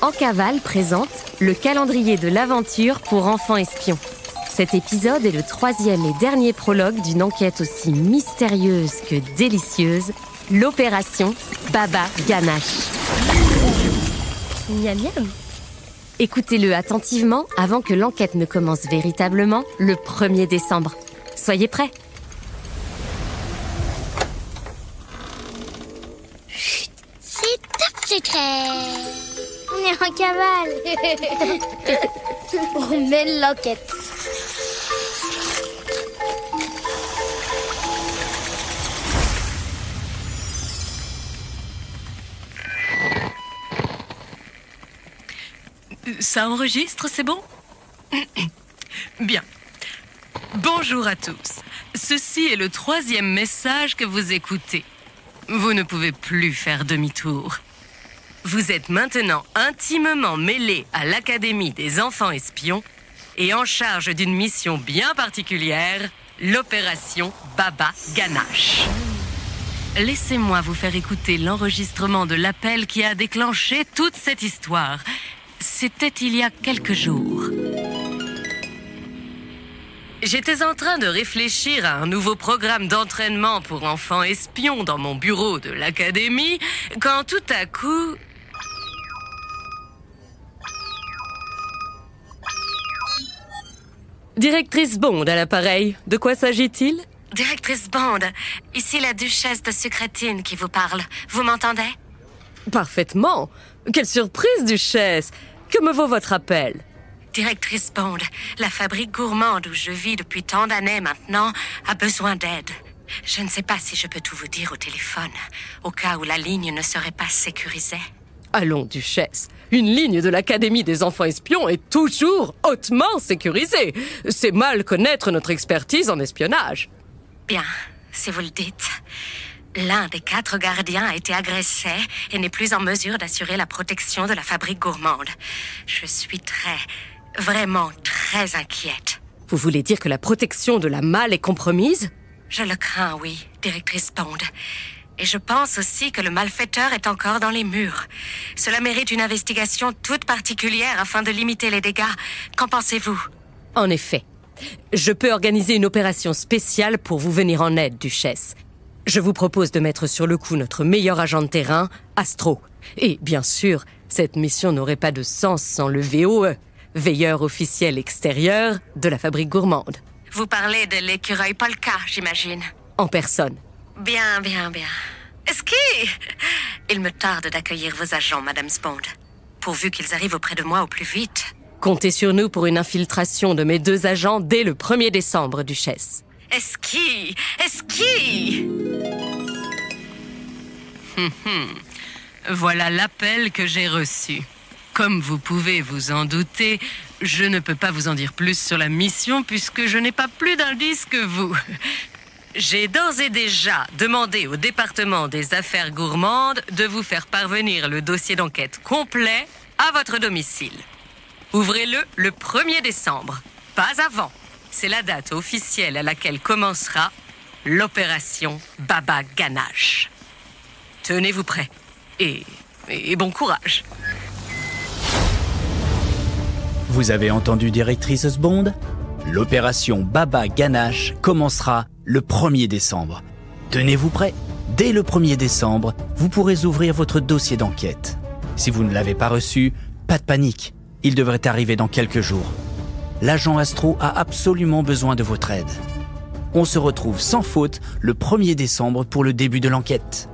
En Cavale présente le calendrier de l'aventure pour enfants espions. Cet épisode est le 3e et dernier prologue d'une enquête aussi mystérieuse que délicieuse, l'opération Baba Ganache. Miam miam. Écoutez-le attentivement avant que l'enquête ne commence véritablement le 1er décembre. Soyez prêts. Chut, c'est top secret. On est en cavale. On mène l'enquête. Ça enregistre, c'est bon? Bien. Bonjour à tous. Ceci est le 3e message que vous écoutez. Vous ne pouvez plus faire demi-tour. Vous êtes maintenant intimement mêlés à l'Académie des enfants espions et en charge d'une mission bien particulière, l'opération Baba Ganache. Laissez-moi vous faire écouter l'enregistrement de l'appel qui a déclenché toute cette histoire. C'était il y a quelques jours. J'étais en train de réfléchir à un nouveau programme d'entraînement pour enfants espions dans mon bureau de l'académie, quand tout à coup... Directrice Bond à l'appareil, de quoi s'agit-il? Directrice Bond, ici la duchesse de Sucretine qui vous parle. Vous m'entendez? Parfaitement. Quelle surprise, duchesse! Que me vaut votre appel? Directrice Bond, la fabrique gourmande où je vis depuis tant d'années maintenant a besoin d'aide. Je ne sais pas si je peux tout vous dire au téléphone, au cas où la ligne ne serait pas sécurisée. Allons, duchesse. Une ligne de l'Académie des enfants espions est toujours hautement sécurisée. C'est mal connaître notre expertise en espionnage. Bien, si vous le dites. L'un des 4 gardiens a été agressé et n'est plus en mesure d'assurer la protection de la fabrique gourmande. Je suis vraiment très inquiète. Vous voulez dire que la protection de la malle est compromise? Je le crains, oui, directrice Bond. Et je pense aussi que le malfaiteur est encore dans les murs. Cela mérite une investigation toute particulière afin de limiter les dégâts. Qu'en pensez-vous? En effet. Je peux organiser une opération spéciale pour vous venir en aide, duchesse. Je vous propose de mettre sur le coup notre meilleur agent de terrain, Astro. Et bien sûr, cette mission n'aurait pas de sens sans le VOE, veilleur officiel extérieur de la fabrique gourmande. Vous parlez de l'écureuil Polka, j'imagine. En personne. Bien. Il me tarde d'accueillir vos agents, Madame Bond. Pourvu qu'ils arrivent auprès de moi au plus vite. Comptez sur nous pour une infiltration de mes 2 agents dès le 1er décembre, duchesse. Esqui! Voilà l'appel que j'ai reçu. Comme vous pouvez vous en douter, je ne peux pas vous en dire plus sur la mission puisque je n'ai pas plus d'indices que vous. J'ai d'ores et déjà demandé au département des affaires gourmandes de vous faire parvenir le dossier d'enquête complet à votre domicile. Ouvrez-le le 1er décembre, pas avant. C'est la date officielle à laquelle commencera l'opération Baba Ganache. Tenez-vous prêts et bon courage. Vous avez entendu, directrice Bond? L'opération Baba Ganache commencera le 1er décembre. Tenez-vous prêts. Dès le 1er décembre, vous pourrez ouvrir votre dossier d'enquête. Si vous ne l'avez pas reçu, pas de panique. Il devrait arriver dans quelques jours. L'agent Astro a absolument besoin de votre aide. On se retrouve sans faute le 1er décembre pour le début de l'enquête.